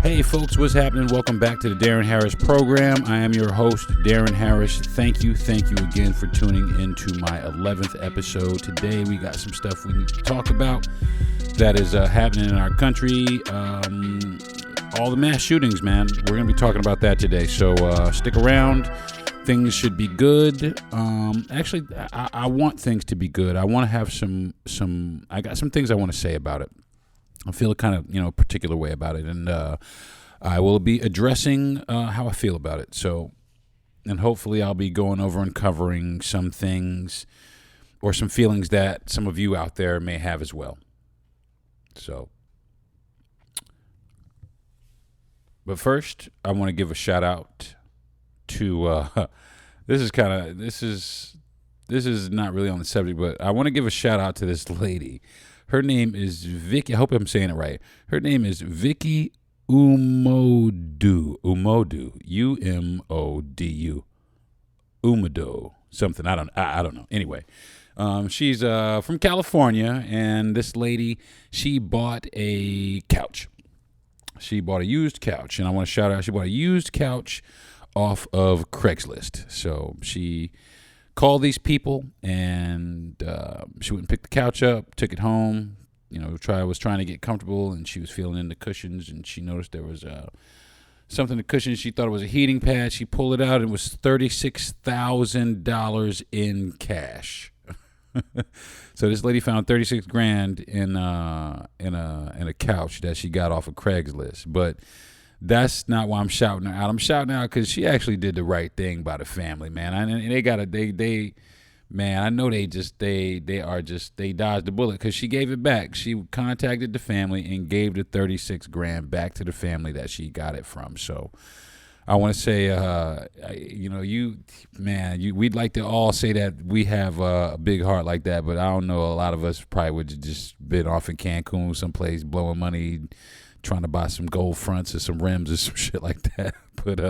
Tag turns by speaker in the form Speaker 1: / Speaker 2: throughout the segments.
Speaker 1: Hey folks, what's happening? Welcome back to the Darren Harris program. I am your host, Darren Harris. Thank you again for tuning into my 11th episode. Today we got some stuff we need to talk about that is happening in our country. All the mass shootings, man. We're going to be talking about that today. So stick around. Things should be good. Actually, I want things to be good. I want to have I got some things I want to say about it. I feel a kind of, a particular way about it. And I will be addressing how I feel about it. So, and hopefully I'll be going over and covering some things or some feelings that some of you out there may have as well. So, but first, I want to give a shout out to, this is not really on the subject, but I want to give a shout out to this lady. Her name is Vicky. I hope I'm saying it right. Her name is Vicky Umodu. U-M-O-D-U. Umodu. Something. I don't know. Anyway, she's from California, and this lady, she bought a couch. She bought a used couch, and I want to shout out. She bought a used couch off of Craigslist. So she called these people, and she went and picked the couch up, took it home, was trying to get comfortable, and she was feeling in the cushions, and she noticed there was something in the cushions. She thought it was a heating pad. She pulled it out, and it was $36,000 in cash. So this lady found $36,000 in a couch that she got off of Craigslist. But that's not why I'm shouting her out. I'm shouting her out because she actually did the right thing by the family, man. I know they dodged the bullet because she gave it back. She contacted the family and gave the $36,000 back to the family that she got it from. So I want to say, we'd like to all say that we have a big heart like that, but I don't know. A lot of us probably would have just been off in Cancun, someplace blowing money, trying to buy some gold fronts or some rims or some shit like that. But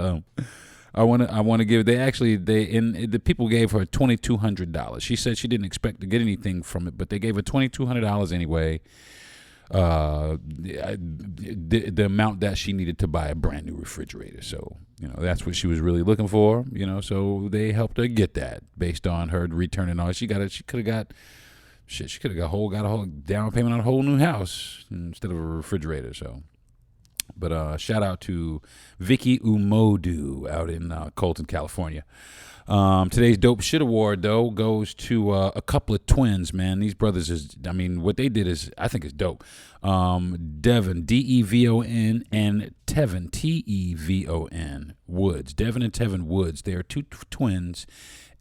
Speaker 1: I want to give. The people gave her $2,200. She said she didn't expect to get anything from it, but they gave her $2,200 anyway. The amount that she needed to buy a brand new refrigerator. So that's what she was really looking for. So they helped her get that based on her returning all. She could have got. Shit, she could have got a whole down payment on a whole new house instead of a refrigerator. So, but shout out to Vicky Umodu out in Colton, California. Today's Dope Shit Award, though, goes to a couple of twins, man. These brothers what they did I think is dope. Devon, D-E-V-O-N, and Tevin, T-E-V-O-N, Woods. Devon and Tevin Woods. They are two twins,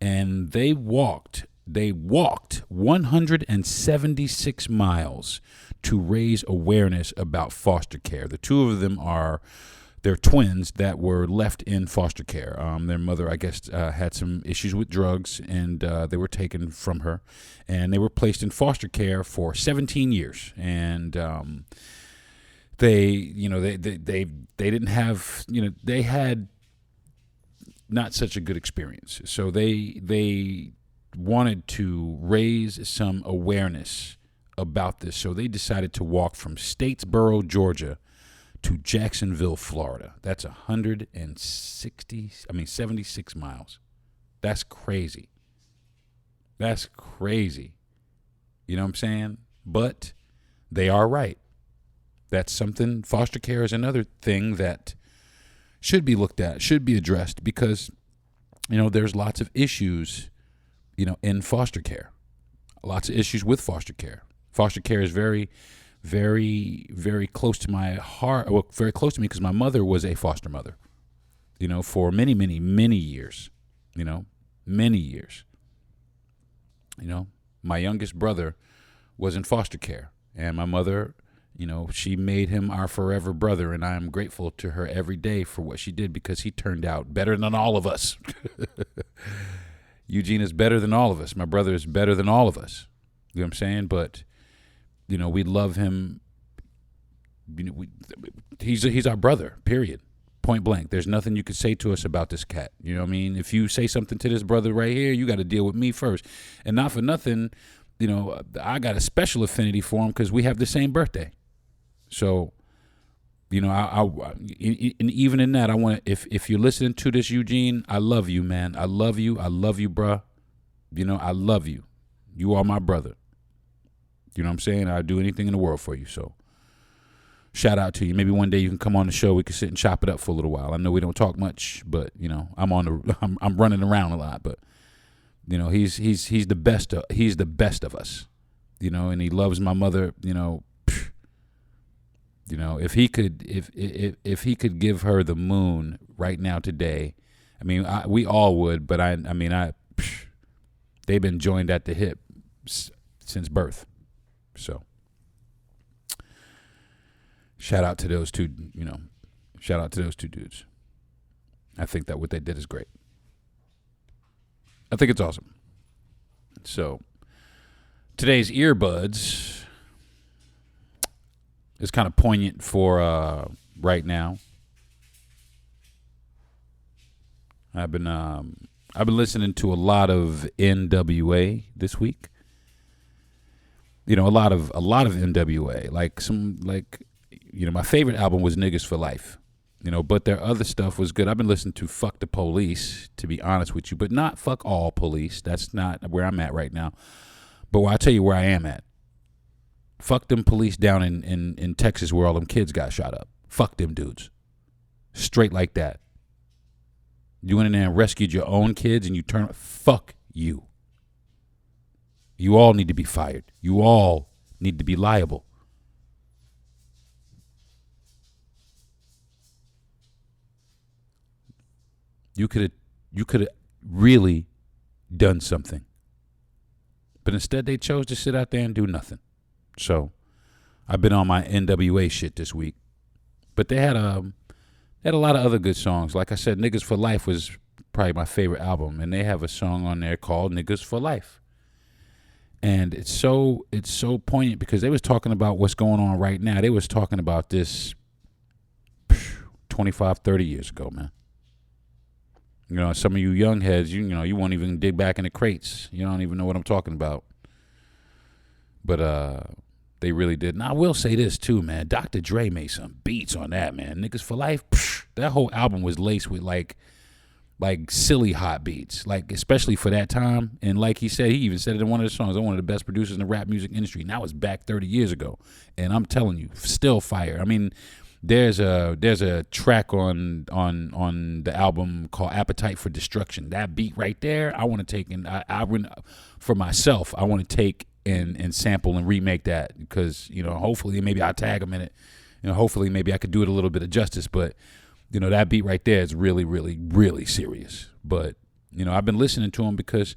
Speaker 1: and they walked 176 miles to raise awareness about foster care. The two of them they're twins that were left in foster care. Their mother, I guess, had some issues with drugs, and they were taken from her, and they were placed in foster care for 17 years. And they didn't have, they had not such a good experience. So they wanted to raise some awareness about this. So they decided to walk from Statesboro, Georgia to Jacksonville, Florida. That's 76 miles. That's crazy. That's crazy. You know what I'm saying? But they are right. That's something, foster care is another thing that should be looked at, should be addressed, because, there's lots of issues in foster care. Lots of issues with foster care. Foster care is very, very, very close to my heart. Well, very close to me because my mother was a foster mother, for many, many, many years. Many years. My youngest brother was in foster care, and my mother, she made him our forever brother, and I am grateful to her every day for what she did because he turned out better than all of us. Eugene is better than all of us. My brother is better than all of us. You know what I'm saying? But, we love him. He's our brother, period. Point blank. There's nothing you could say to us about this cat. You know what I mean? If you say something to this brother right here, you got to deal with me first. And not for nothing, I got a special affinity for him because we have the same birthday. So And even in that, I want to, if you're listening to this, Eugene, I love you, man. I love you, bruh. I love you. You are my brother. You know what I'm saying? I'd do anything in the world for you. So shout out to you. Maybe one day you can come on the show. We can sit and chop it up for a little while. I know we don't talk much, but I'm running around a lot, but he's the best of us. And he loves my mother, if he could give her the moon right now today, I mean, we all would, but they've been joined at the hip since birth. So shout out to those two, dudes. I think that what they did is great. I think it's awesome. So today's earbuds is kind of poignant for right now. I've been listening to a lot of NWA this week. A lot of NWA. My favorite album was Niggas for Life. But their other stuff was good. I've been listening to Fuck the Police, to be honest with you, but not Fuck All Police. That's not where I'm at right now. But I'll tell you where I am at. Fuck them police down in Texas where all them kids got shot up. Fuck them dudes. Straight like that. You went in there and rescued your own kids and you fuck you. You all need to be fired. You all need to be liable. You could have really done something. But instead they chose to sit out there and do nothing. So I've been on my NWA shit this week. But they had a lot of other good songs. Like I said, Niggas for Life was probably my favorite album. And they have a song on there called Niggas for Life. And it's so poignant because they was talking about what's going on right now. They was talking about this 25, 30 years ago, man. Some of you young heads, you won't even dig back in the crates. You don't even know what I'm talking about. But they really did. And I will say this too, man. Dr. Dre made some beats on that, man. Niggas for Life, that whole album was laced with like silly hot beats, especially for that time. And like he said, he even said it in one of the songs, I'm one of the best producers in the rap music industry. And that was back 30 years ago. And I'm telling you, still fire. I mean, there's a track on the album called Appetite for Destruction. That beat right there, I want to take and for myself, I want to take and sample and remake that because, hopefully maybe I'll tag them in it. Hopefully maybe I could do it a little bit of justice, but that beat right there is really, really, really serious. But, I've been listening to him because,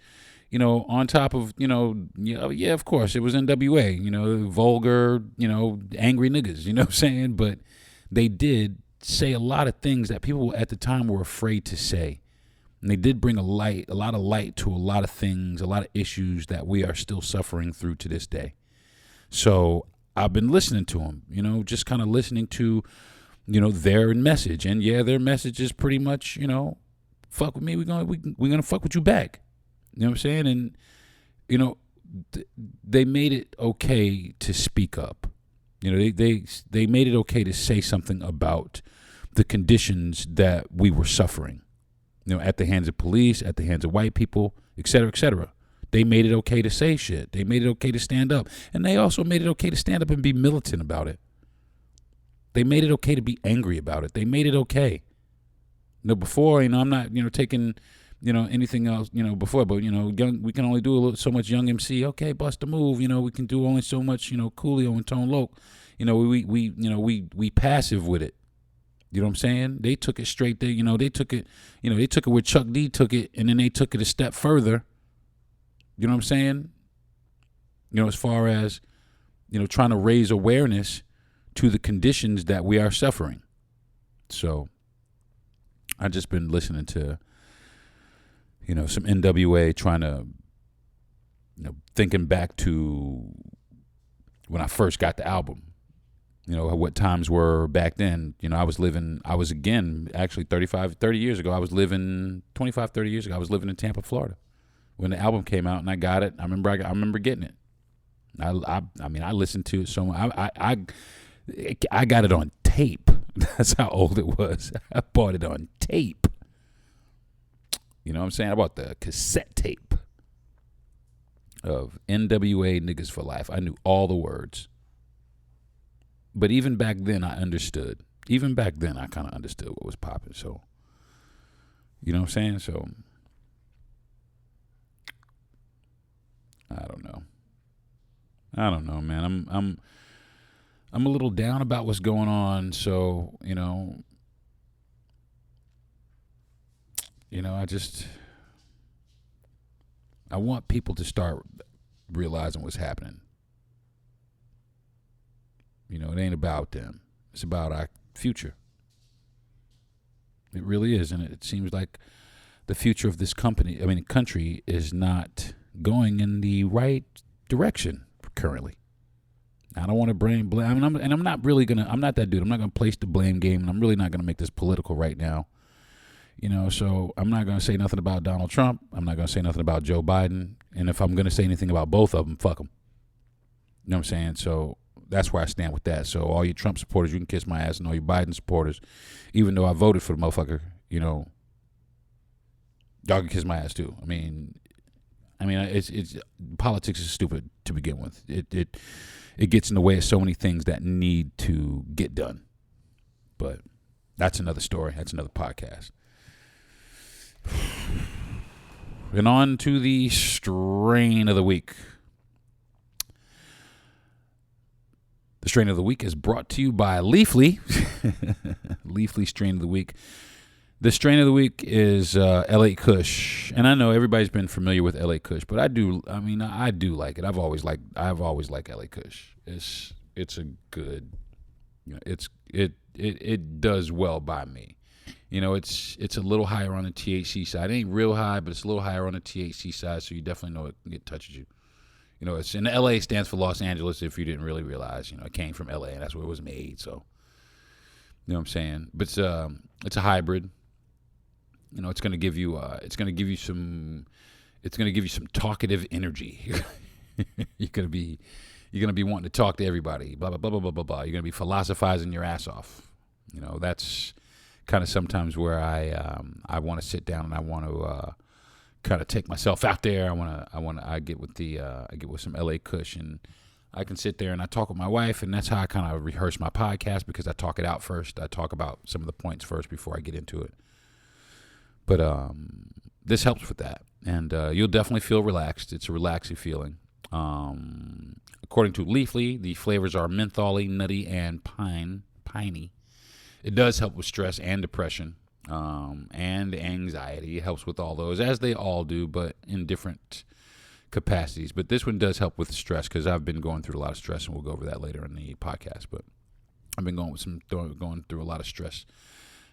Speaker 1: on top of, yeah, of course, it was NWA, vulgar, angry niggas, you know what I'm saying? But they did say a lot of things that people at the time were afraid to say. And they did bring a lot of light to a lot of things, a lot of issues that we are still suffering through to this day. So I've been listening to them, just kind of listening to, their message. And yeah, their message is pretty much, fuck with me, we're gonna fuck with you back. You know what I'm saying? And, they made it okay to speak up. They made it okay to say something about the conditions that we were suffering, at the hands of police, at the hands of white people, et cetera, et cetera. They made it okay to say shit. They made it okay to stand up. And they also made it okay to stand up and be militant about it. They made it okay to be angry about it. They made it okay. Before, I'm not, taking, anything else, before, but, we can only do so much Young MC. Okay, bust a move. We can do only so much, Coolio and Tone Loc. We passive with it. You know what I'm saying? They took it straight there. They took it where Chuck D took it, and then they took it a step further. You know what I'm saying? As far as, trying to raise awareness to the conditions that we are suffering. So I've just been listening to, some NWA, trying to, thinking back to when I first got the album, what times were back then. Actually 30 years ago, I was living 25, 30 years ago, I was living in Tampa, Florida when the album came out, and I got it. I remember getting it. I listened to it so much. I got it on tape. That's how old it was. I bought it on tape. You know what I'm saying? I bought the cassette tape of NWA Niggas for Life. I knew all the words. But even back then, I understood. Even back then, I kind of understood what was popping. So, you know what I'm saying? So, I don't know, man. I'm a little down about what's going on. So, I want people to start realizing what's happening. It ain't about them. It's about our future. It really is. And it seems like the future of this country is not going in the right direction currently. I don't want to blame. I'm not that dude. I'm not going to place the blame game, and I'm really not going to make this political right now. So I'm not going to say nothing about Donald Trump. I'm not going to say nothing about Joe Biden. And if I'm going to say anything about both of them, fuck them. You know what I'm saying? So that's where I stand with that. So all you Trump supporters, you can kiss my ass, and all you Biden supporters, even though I voted for the motherfucker, y'all can kiss my ass too. I mean, it's politics is stupid to begin with. It gets in the way of so many things that need to get done. But that's another story. That's another podcast. And on to the strain of the week. The strain of the week is brought to you by Leafly. Leafly strain of the week. The strain of the week is LA Kush. And I know everybody's been familiar with LA Kush, but I do like it. I've always liked LA Kush. It's a good, it does well by me. It's a little higher on the THC side. It ain't real high, but it's a little higher on the THC side, so you definitely know it touches you. It's in LA stands for Los Angeles. If you didn't really realize, it came from LA, and that's where it was made. So, you know what I'm saying. But it's a hybrid. It's going to give you some talkative energy. You're going to be wanting to talk to everybody. Blah blah blah blah blah blah blah. You're going to be philosophizing your ass off. That's kind of sometimes where I want to sit down and I want to kind of take myself out there. I get with some LA Kush, and I can sit there and I talk with my wife, and that's how I kind of rehearse my podcast, because I talk it out first. I talk about some of the points first before I get into it. But this helps with that, and you'll definitely feel relaxed. It's a relaxing feeling. According to Leafly, the flavors are mentholy, nutty, and piney. It does help with stress and depression and anxiety. It helps with all those, as they all do, but in different capacities. But this one does help with stress, because I've been going through a lot of stress, and we'll go over that later in the podcast. But I've been going through a lot of stress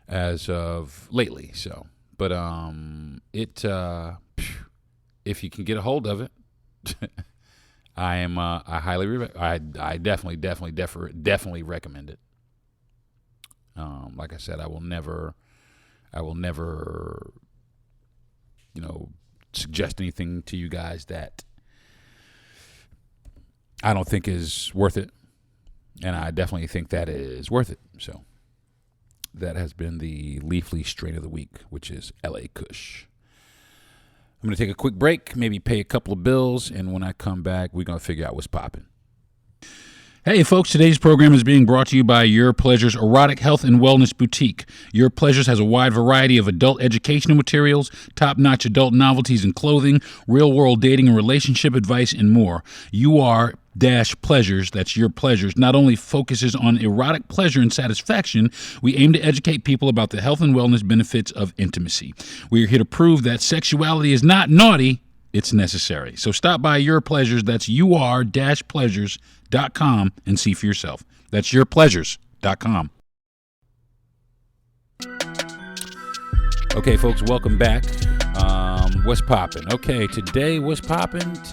Speaker 1: as of lately. So, but if you can get a hold of it, I definitely recommend it. Like I said, I will never, suggest anything to you guys that I don't think is worth it. And I definitely think that is worth it. So that has been the Leafly strain of the week, which is LA Kush. I'm going to take a quick break, maybe pay a couple of bills, and when I come back, we're going to figure out what's popping. Hey folks, today's program is being brought to you by Your Pleasures Erotic Health and Wellness Boutique. Your Pleasures has a wide variety of adult educational materials, top-notch adult novelties and clothing, real-world dating and relationship advice, and more. Pleasures, that's Your Pleasures, not only focuses on erotic pleasure and satisfaction, we aim to educate people about the health and wellness benefits of intimacy. We are here to prove that sexuality is not naughty, it's necessary. So stop by Your Pleasures, that's ur-pleasures.com, and see for yourself. That's yourpleasures.com. Okay, folks, welcome back. What's poppin'? Okay, today what's poppin'? Is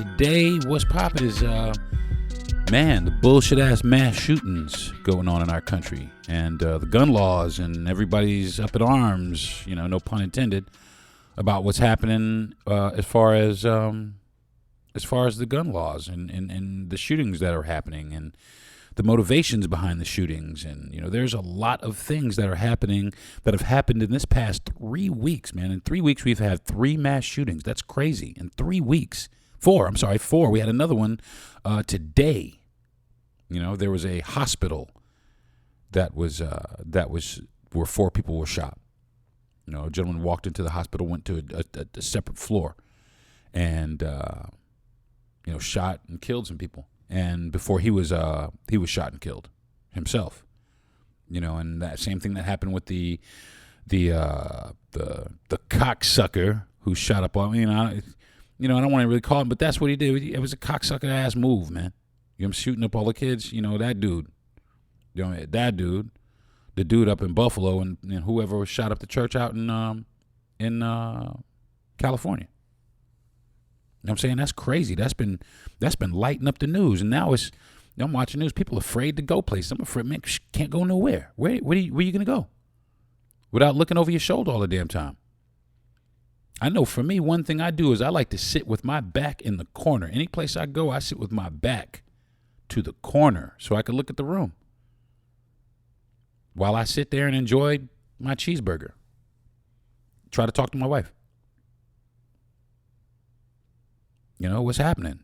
Speaker 1: the bullshit-ass mass shootings going on in our country, and the gun laws, and everybody's up in arms, no pun intended, about what's happening as far as the gun laws and the shootings that are happening, and the motivations behind the shootings. And, there's a lot of things that are happening that have happened in this past 3 weeks, man. In 3 weeks, we've had 3 mass shootings. That's crazy. In 3 weeks. 4. We had another one today. There was a hospital that was where 4 people were shot. A gentleman walked into the hospital, went to a separate floor, and shot and killed some people. And before he was shot and killed himself. And that same thing that happened with the cocksucker who shot up on. I don't want to really call him, but that's what he did. It was a cocksucker ass move, man. I'm shooting up all the kids. That dude. That dude. The dude up in Buffalo and whoever shot up the church out in California. You know what I'm saying? That's crazy. That's been lighting up the news. And now I'm watching news. People are afraid to go places. I'm afraid, man, can't go nowhere. Where are you going to go? Without looking over your shoulder all the damn time. I know for me, one thing I do is I like to sit with my back in the corner. Any place I go, I sit with my back to the corner so I can look at the room. While I sit there and enjoy my cheeseburger. Try to talk to my wife. What's happening?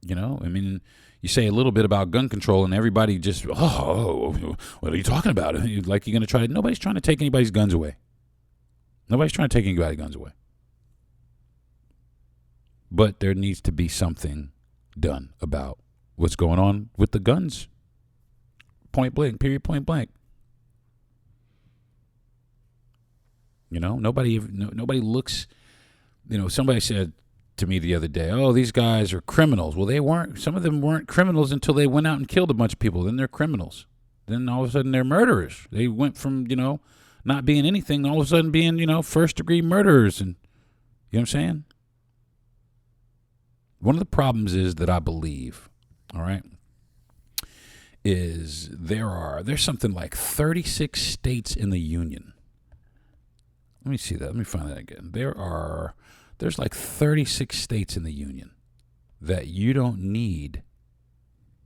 Speaker 1: You say a little bit about gun control and everybody just, what are you talking about? Like you're going to try to, nobody's trying to take anybody's guns away. Nobody's trying to take anybody's guns away. But there needs to be something done about what's going on with the guns. Point blank, period, point blank. Nobody looks, somebody said to me the other day, oh, these guys are criminals. Well, they weren't. Some of them weren't criminals until they went out and killed a bunch of people. Then they're criminals. Then all of a sudden they're murderers. They went from, not being anything, all of a sudden being, first degree murderers. And you know what I'm saying? One of the problems is that I believe, all right, is there's something like 36 states in the union. Let me see that. Let me find that again. There's like 36 states in the union that you don't need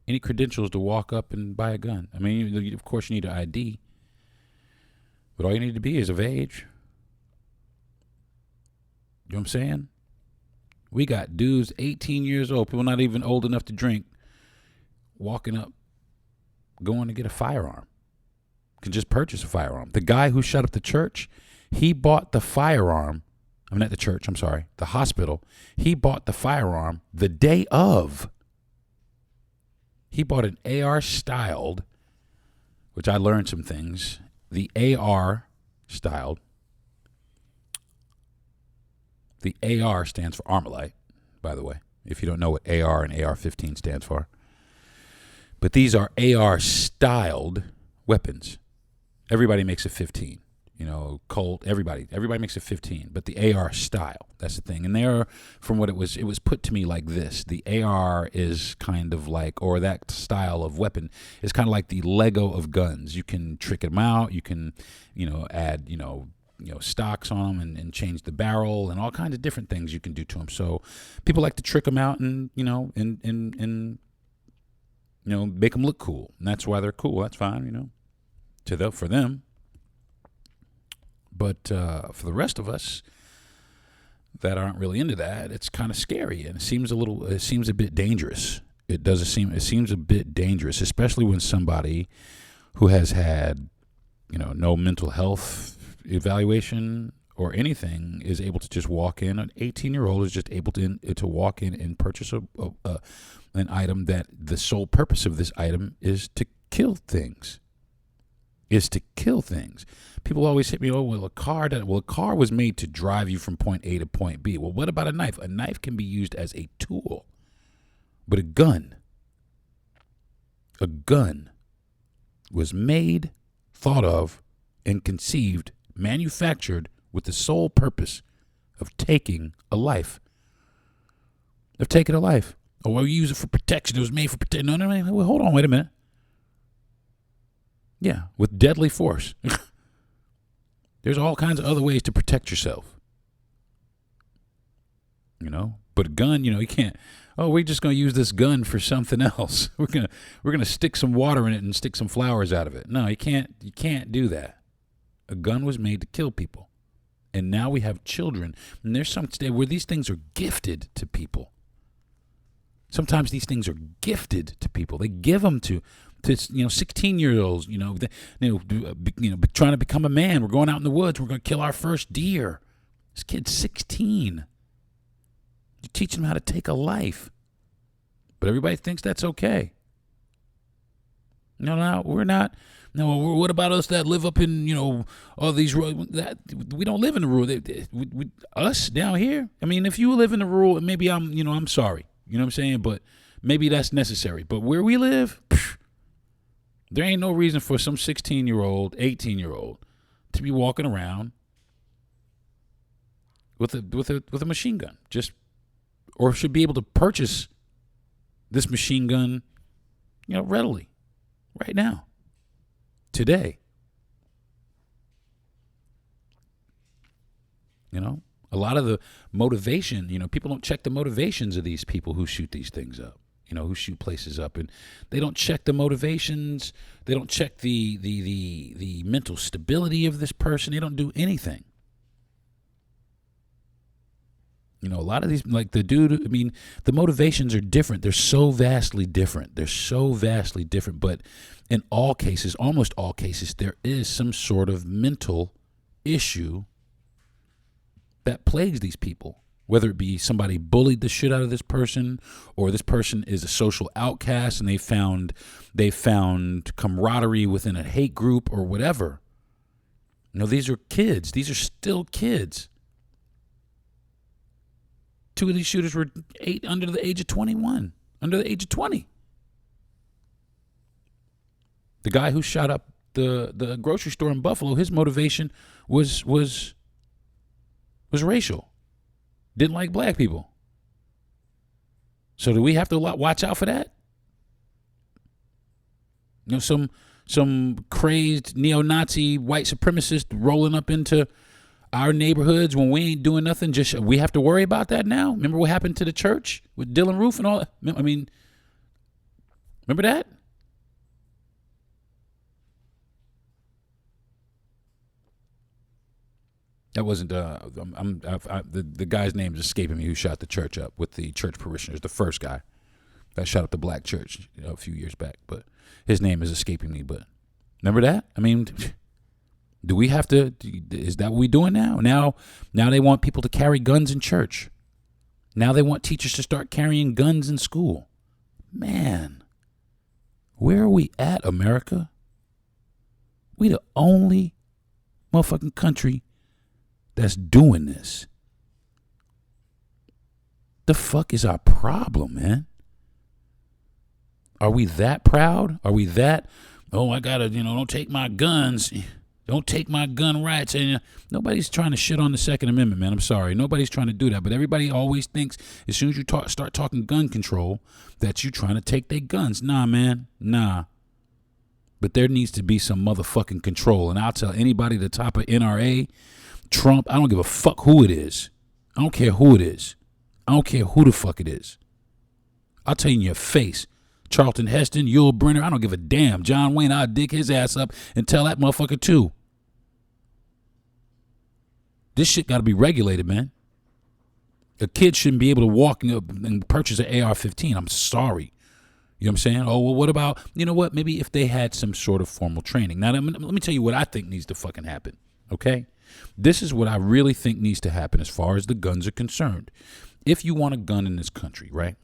Speaker 1: any credentials to walk up and buy a gun. I mean, of course you need an ID, but all you need to be is of age. You know what I'm saying? We got dudes 18 years old, people not even old enough to drink, walking up, going to get a firearm. Can just purchase a firearm. The guy who shut up the church, he bought the firearm. I'm not the church, I'm sorry. The hospital. He bought the firearm the day of. He bought an AR styled, which I learned some things. The AR styled. The AR stands for Armalite, by the way, if you don't know what AR and AR-15 stands for. But these are AR-styled weapons. Everybody makes a 15. Colt, everybody makes a 15. But the AR style, that's the thing. And they're, from what it was put to me like this. The AR is kind of like, or that style of weapon is kind of like the Lego of guns. You can trick them out. You can, add, stocks on them and change the barrel and all kinds of different things you can do to them. So people like to trick them out and, make them look cool. And that's why they're cool. That's fine, for them. But for the rest of us that aren't really into that, it's kind of scary. And it seems a bit dangerous. It seems a bit dangerous, especially when somebody who has had, no mental health evaluation or anything is able to just walk in. An 18-year-old is just able to walk in and purchase an item that the sole purpose of this item is to kill things. People always hit me, a car was made to drive you from point A to point B. Well, what about a knife? A knife can be used as a tool. But a gun was made, thought of, and conceived, manufactured with the sole purpose of taking a life. Oh, well, we use it for protection. It was made for protection. No. Well, hold on, wait a minute. Yeah, with deadly force. There's all kinds of other ways to protect yourself. But a gun, you can't. oh, we're just going to use this gun for something else. We're going to stick some water in it and stick some flowers out of it. No, you can't do that. A gun was made to kill people. And now we have children. And there's some state where these things are gifted to people. Sometimes these things are gifted to people. They give them to 16-year-olds, trying to become a man. We're going out in the woods. We're going to kill our first deer. This kid's 16. You teach them how to take a life. But everybody thinks that's okay. No, we're not. No, what about us that live up in, all these rural, that we don't live in the rural. Us down here, I mean, if you live in the rural, maybe I'm sorry. You know what I'm saying? But maybe that's necessary. But where we live, there ain't no reason for some 16-year-old, 18-year-old to be walking around with a machine gun, or should be able to purchase this machine gun, readily, right now, today. A lot of the motivation, people don't check the motivations of these people who shoot these things up, who shoot places up, and they don't check the motivations. They don't check the mental stability of this person. They don't do anything. A lot of these, like the dude, the motivations are different. They're so vastly different. But in all cases, almost all cases, there is some sort of mental issue that plagues these people, whether it be somebody bullied the shit out of this person, or this person is a social outcast and they found camaraderie within a hate group or whatever. These are kids. These are still kids. 2 of these shooters were under the age of 21, under the age of 20. The guy who shot up the grocery store in Buffalo, his motivation was racial. Didn't like black people. So do we have to watch out for that? Some crazed neo-Nazi white supremacist rolling up into our neighborhoods when we ain't doing nothing. We have to worry about that now. Remember what happened to the church with Dylan Roof and all? Remember that? That wasn't. The guy's name is escaping me who shot the church up with the church parishioners. The first guy that shot up the black church a few years back, but his name is escaping me. But remember that? Do we have to? Is that what we're doing now? Now they want people to carry guns in church. Now they want teachers to start carrying guns in school. Man, where are we at, America? We the only motherfucking country that's doing this. The fuck is our problem, man? Are we that proud? Are we that, I gotta, don't take my guns. Don't take my gun rights. And nobody's trying to shit on the Second Amendment, man. I'm sorry. Nobody's trying to do that. But everybody always thinks as soon as you start talking gun control that you're trying to take their guns. Nah, man. Nah. But there needs to be some motherfucking control. And I'll tell anybody at the top of NRA, Trump, I don't give a fuck who it is. I don't care who it is. I don't care who the fuck it is. I'll tell you in your face. Charlton Heston, Yul Brynner, I don't give a damn. John Wayne, I'll dig his ass up and tell that motherfucker too. This shit got to be regulated, man. A kid shouldn't be able to walk and purchase an AR-15. I'm sorry. You know what I'm saying? Oh, well, what about, maybe if they had some sort of formal training. Now, let me tell you what I think needs to fucking happen, okay? This is what I really think needs to happen as far as the guns are concerned. If you want a gun in this country, right,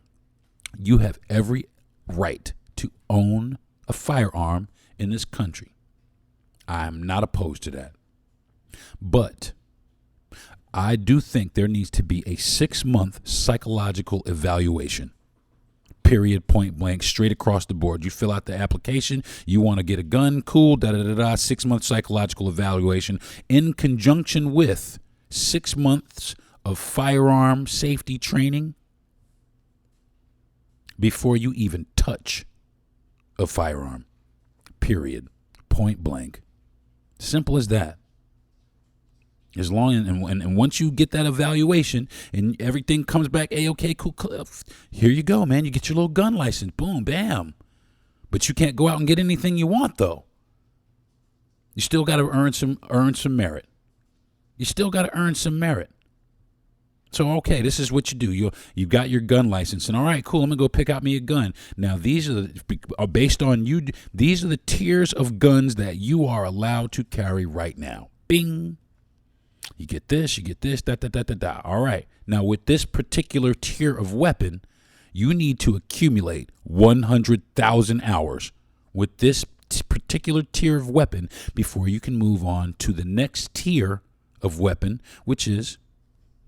Speaker 1: you have every right to own a firearm in this country. I'm not opposed to that. But I do think there needs to be a 6-month psychological evaluation. Period, point blank, straight across the board. You fill out the application, you want to get a gun, cool, 6-month psychological evaluation in conjunction with 6 months of firearm safety training before you even touch a firearm. Period. Point blank. Simple as that. As long and once you get that evaluation and everything comes back, okay, cool, here you go, man. You get your little gun license, boom, bam. But you can't go out and get anything you want, though. You still got to earn some merit. You still got to earn some merit. So, okay, this is what you do. You got your gun license, and all right, cool, I'm going to go pick out me a gun. Now, these are based on you. These are the tiers of guns that you are allowed to carry right now. Bing. You get this, da. All right. Now, with this particular tier of weapon, you need to accumulate 100,000 hours with this particular tier of weapon before you can move on to the next tier of weapon, which is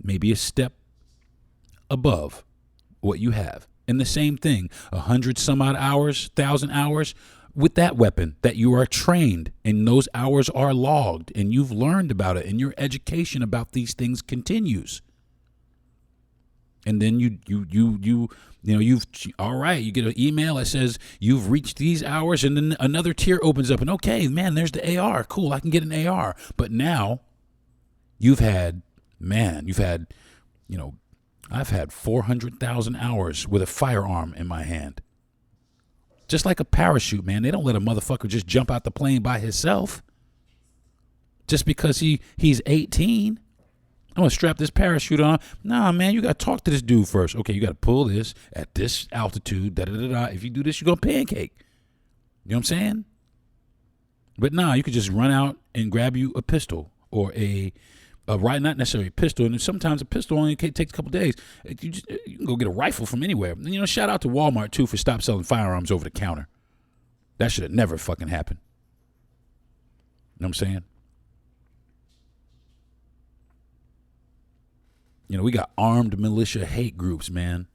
Speaker 1: maybe a step above what you have. And the same thing, 100 some odd hours, 1,000 hours with that weapon that you are trained, and those hours are logged and you've learned about it and your education about these things continues. And then you've all right, you get an email that says you've reached these hours, and then another tier opens up and okay, man, there's the AR. Cool, I can get an AR. But now I've had 400,000 hours with a firearm in my hand. Just like a parachute, man. They don't let a motherfucker just jump out the plane by himself. Just because he's 18. I'm going to strap this parachute on. Nah, man, you got to talk to this dude first. Okay, you got to pull this at this altitude. Da-da-da-da. If you do this, you're going to pancake. You know what I'm saying? But nah, you could just run out and grab you a pistol or not necessarily a pistol, and sometimes a pistol only takes a couple days. You can go get a rifle from anywhere. Shout out to Walmart, too, for stop selling firearms over the counter. That should have never fucking happened. You know what I'm saying? We got armed militia hate groups, man.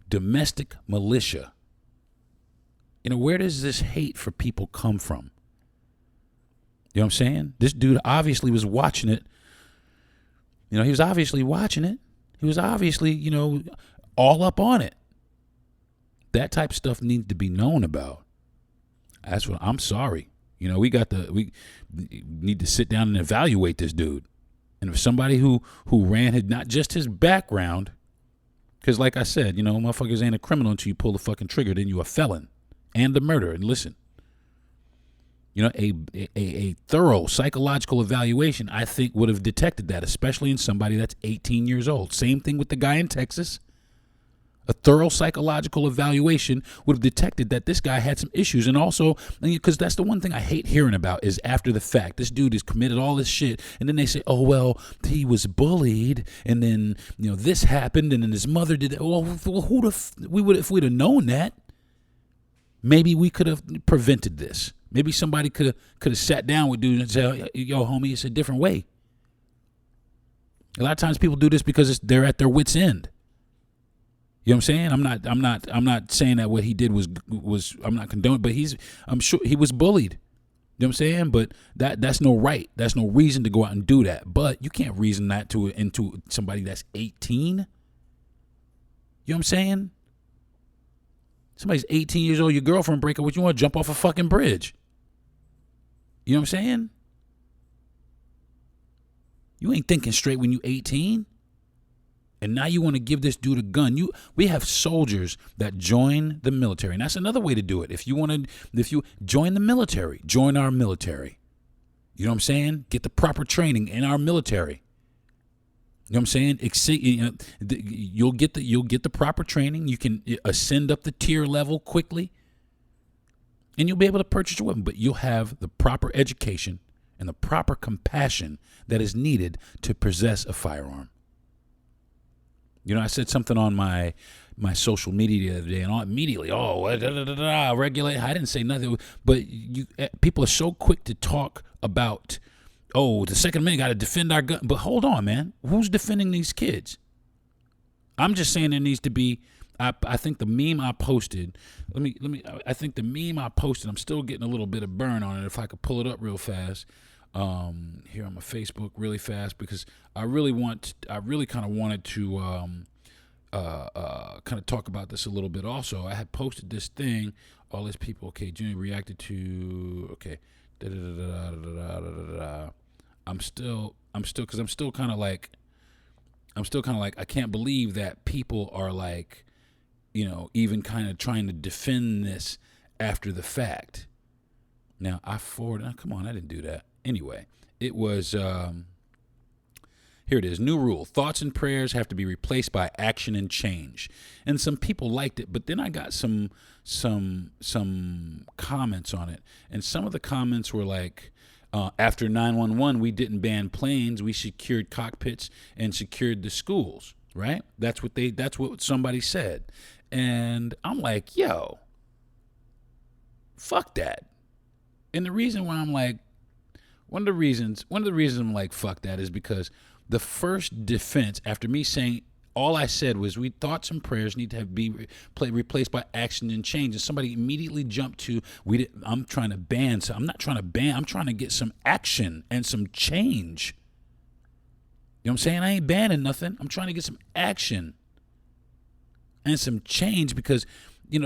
Speaker 1: Domestic militia. Where does this hate for people come from? You know what I'm saying? This dude obviously was watching it. He was obviously watching it. He was obviously, all up on it. That type of stuff needs to be known about. That's what I'm sorry. We need to sit down and evaluate this dude. And if somebody who ran not just his background, because like I said, motherfuckers ain't a criminal until you pull the fucking trigger, then you a felon and a murderer. And listen, a thorough psychological evaluation, I think, would have detected that, especially in somebody that's 18 years old. Same thing with the guy in Texas. A thorough psychological evaluation would have detected that this guy had some issues. And also, because that's the one thing I hate hearing about is after the fact. This dude has committed all this shit, and then they say, oh, well, he was bullied, and then, this happened, and then his mother did that. Well, if we'd have known that, maybe we could have prevented this. Maybe somebody could have sat down with dude and said, yo, homie, it's a different way. A lot of times people do this because they're at their wits' end. You know what I'm saying? I'm not saying that what he did was I'm not condoning, but I'm sure he was bullied. You know what I'm saying? But that's no right. That's no reason to go out and do that. But you can't reason that into somebody that's 18. You know what I'm saying? Somebody's 18 years old, your girlfriend break up with you, want to jump off a fucking bridge. You know what I'm saying? You ain't thinking straight when you 18. And now you want to give this dude a gun. We have soldiers that join the military. And that's another way to do it. If you join the military, join our military. You know what I'm saying? Get the proper training in our military. You know what I'm saying? You'll get the proper training. You can ascend up the tier level quickly. And you'll be able to purchase your weapon, but you'll have the proper education and the proper compassion that is needed to possess a firearm. I said something on my social media the other day, and immediately, regulate. I didn't say nothing, but people are so quick to talk about, the Second Amendment got to defend our gun. But hold on, man, who's defending these kids? I'm just saying there needs to be. I think the meme I posted. I think the meme I posted. I'm still getting a little bit of burn on it. If I could pull it up real fast. Here on my Facebook really fast, because I really kind of wanted to kind of talk about this a little bit. Also, I had posted this thing, all these people, okay, Junior reacted to, okay, I'm still I'm still kind of like, I can't believe that people are like, even kind of trying to defend this after the fact. Now, come on, I didn't do that. Anyway, it was, here it is, new rule. Thoughts and prayers have to be replaced by action and change. And some people liked it, but then I got some comments on it. And some of the comments were like, after 9/11, we didn't ban planes. We secured cockpits and secured the schools, right? That's what somebody said. And I'm like, yo, fuck that. And the reason why I'm like, one of the reasons I'm like, fuck that is because the first defense after me saying, all I said was thoughts and prayers need to be replaced by action and change. And somebody immediately jumped to, I'm trying to ban. So I'm not trying to ban. I'm trying to get some action and some change. You know what I'm saying? I ain't banning nothing. I'm trying to get some action and some change because,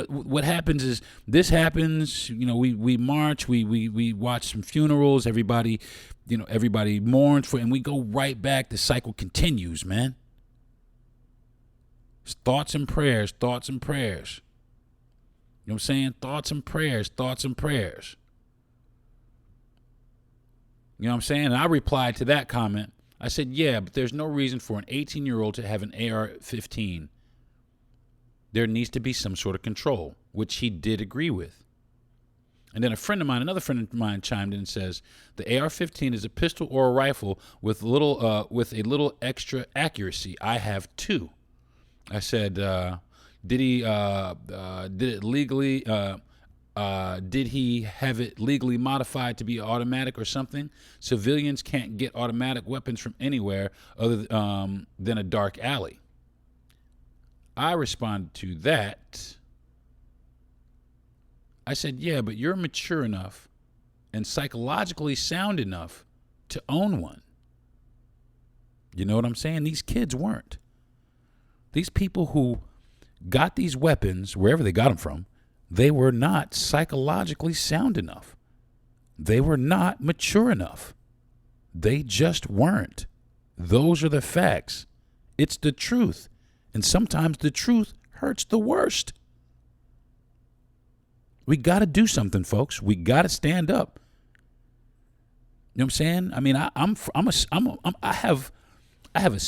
Speaker 1: what happens is this happens, we march, we watch some funerals, everybody mourns and we go right back. The cycle continues, man. It's thoughts and prayers. You know what I'm saying? Thoughts and prayers. You know what I'm saying? And I replied to that comment. I said, yeah, but there's no reason for an 18-year-old to have an AR-15. There needs to be some sort of control, which he did agree with. And then another friend of mine chimed in and says, the AR-15 is a pistol or a rifle with a little extra accuracy. I have two. I said, did he have it legally modified to be automatic or something? Civilians can't get automatic weapons from anywhere other than a dark alley. I responded to that. I said, yeah, but you're mature enough and psychologically sound enough to own one. You know what I'm saying? These kids weren't. These people who got these weapons, wherever they got them from, they were not psychologically sound enough. They were not mature enough. They just weren't. Those are the facts. It's the truth. And sometimes the truth hurts the worst. We got to do something, folks. We got to stand up. You know what I'm saying? I mean, I have a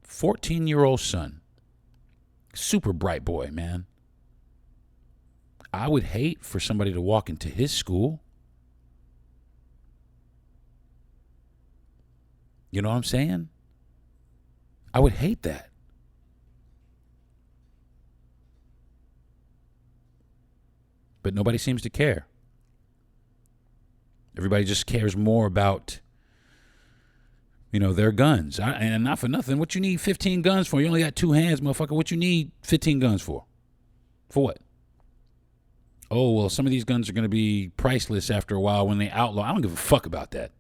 Speaker 1: 14-year-old son, super bright boy, man. I would hate for somebody to walk into his school. You know what I'm saying? I would hate that. But nobody seems to care. Everybody just cares more about, their guns. And not for nothing. What you need 15 guns for? You only got two hands, motherfucker. What you need 15 guns for? For what? Oh, well, some of these guns are going to be priceless after a while when they outlaw. I don't give a fuck about that.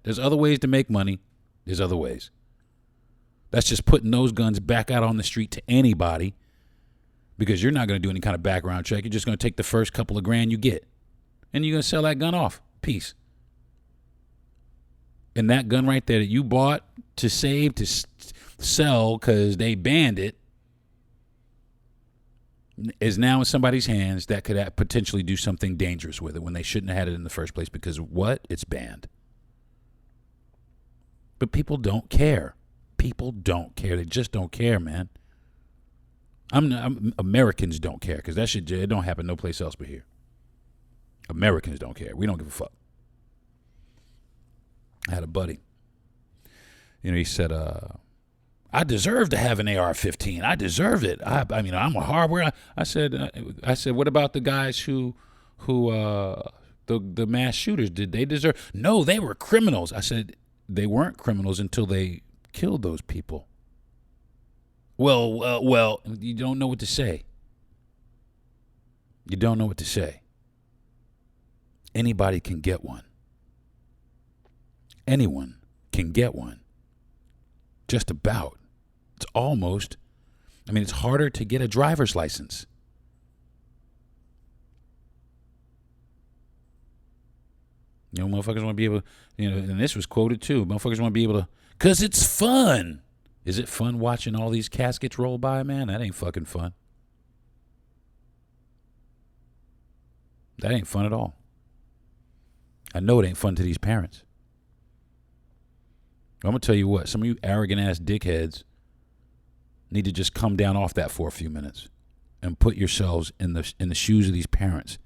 Speaker 1: There's other ways to make money. There's other ways. That's just putting those guns back out on the street to anybody. Because you're not going to do any kind of background check. You're just going to take the first couple of grand you get. And you're going to sell that gun off. Peace. And that gun right there that you bought to save, to sell because they banned it, is now in somebody's hands that could potentially do something dangerous with it when they shouldn't have had it in the first place because what? It's banned. But people don't care. They just don't care, man. Americans don't care because that shit, it don't happen no place else but here. Americans don't care. We don't give a fuck. I had a buddy. He said, I deserve to have an AR-15. I deserve it. I mean, I'm a hardware. I said, what about the guys who the mass shooters? Did they deserve? No, they were criminals. I said, they weren't criminals until they killed those people. Well, you don't know what to say. Anybody can get one. Anyone can get one. Just about. It's harder to get a driver's license. You know, motherfuckers want to be able to, and this was quoted too. Motherfuckers want to be able to, because it's fun. Is it fun watching all these caskets roll by, man? That ain't fucking fun. That ain't fun at all. I know it ain't fun to these parents. I'm going to tell you what, some of you arrogant ass dickheads need to just come down off that for a few minutes and put yourselves in the shoes of these parents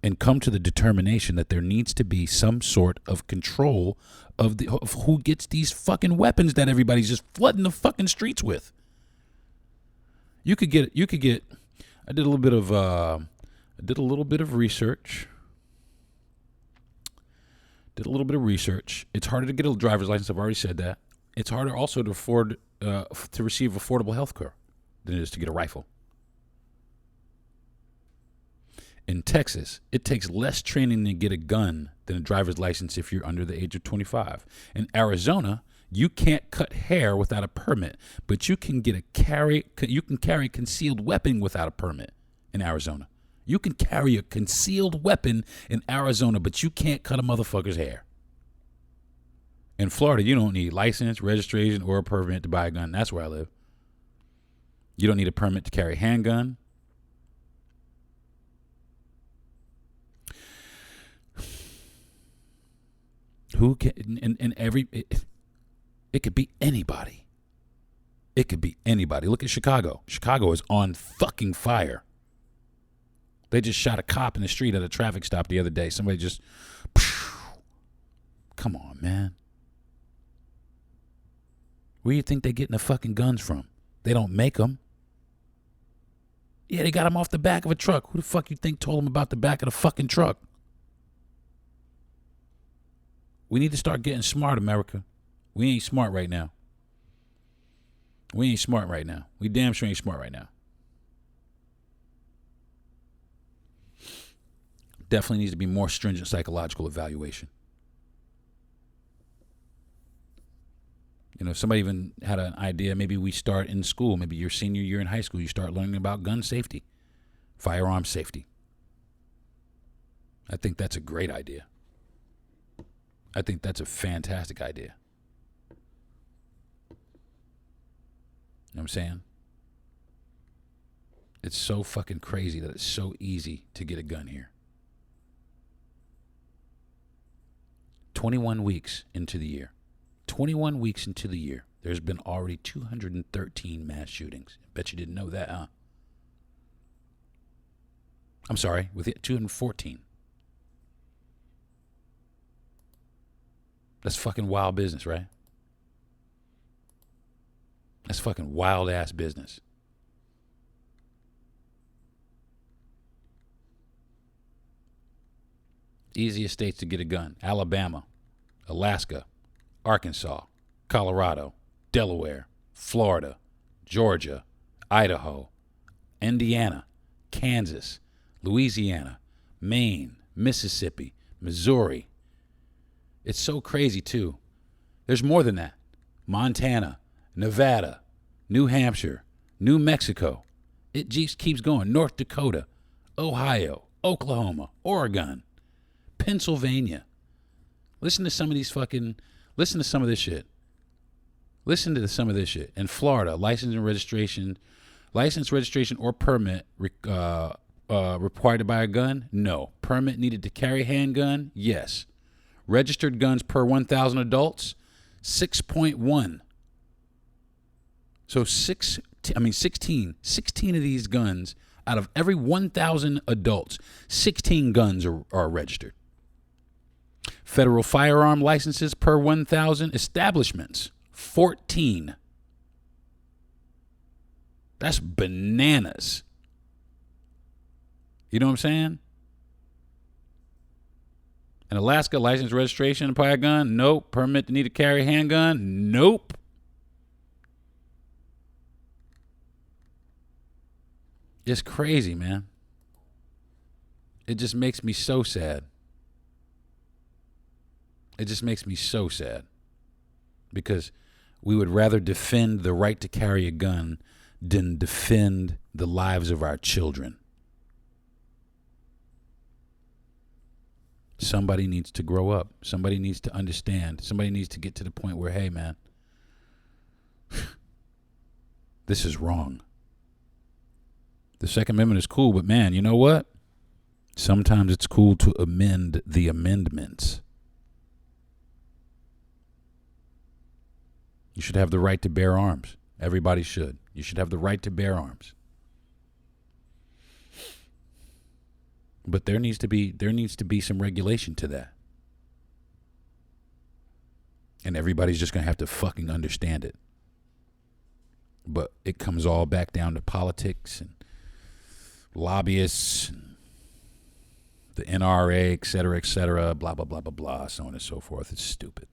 Speaker 1: and come to the determination that there needs to be some sort of control of who gets these fucking weapons that everybody's just flooding the fucking streets with. I did a little bit of research. It's harder to get a driver's license. I've already said that. It's harder also to afford to receive affordable health care than it is to get a rifle. In Texas, it takes less training to get a gun than a driver's license if you're under the age of 25. In Arizona, you can't cut hair without a permit, but you can carry a concealed weapon without a permit in Arizona. You can carry a concealed weapon in Arizona, but you can't cut a motherfucker's hair. In Florida, you don't need license, registration, or a permit to buy a gun. That's where I live. You don't need a permit to carry a handgun. Who can, it could be anybody. It could be anybody. Look at Chicago. Chicago is on fucking fire. They just shot a cop in the street at a traffic stop the other day. Somebody just, come on, man. Where do you think they're getting the fucking guns from? They don't make them. Yeah, they got them off the back of a truck. Who the fuck you think told them about the back of the fucking truck? We need to start getting smart, America. We ain't smart right now. We damn sure ain't smart right now. Definitely needs to be more stringent psychological evaluation. Somebody even had an idea, maybe we start in school, maybe your senior year in high school, you start learning about gun safety, firearm safety. I think that's a great idea. I think that's a fantastic idea. You know what I'm saying? It's so fucking crazy that it's so easy to get a gun here. 21 weeks into the year. There's been already 213 mass shootings. Bet you didn't know that, huh? I'm sorry, with it, 214. That's fucking wild business, right? That's fucking wild ass business. Easiest states to get a gun: Alabama, Alaska, Arkansas, Colorado, Delaware, Florida, Georgia, Idaho, Indiana, Kansas, Louisiana, Maine, Mississippi, Missouri. It's so crazy, too. There's more than that. Montana, Nevada, New Hampshire, New Mexico. It just keeps going. North Dakota, Ohio, Oklahoma, Oregon, Pennsylvania. Listen to some of this shit. In Florida, license, registration, or permit required to buy a gun? No. Permit needed to carry a handgun? Yes. Registered guns per 1,000 adults? 6.1. So 16 of these guns out of every 1,000 adults, 16 guns are registered. Federal firearm licenses per 1,000 establishments, 14. That's bananas. You know what I'm saying? In Alaska, license, registration to buy a gun? Nope. Permit to need to carry a handgun? Nope. It's crazy, man. It just makes me so sad. Because we would rather defend the right to carry a gun than defend the lives of our children. Somebody needs to grow up. Somebody needs to understand. Somebody needs to get to the point where, hey, man, this is wrong. The Second Amendment is cool, but man, you know what? Sometimes it's cool to amend the amendments. You should have the right to bear arms. Everybody should. You should have the right to bear arms. But there needs to be some regulation to that. And everybody's just going to have to fucking understand it. But it comes all back down to politics and lobbyists, and the NRA, et cetera, blah, blah, blah, blah, blah, so on and so forth. It's stupid.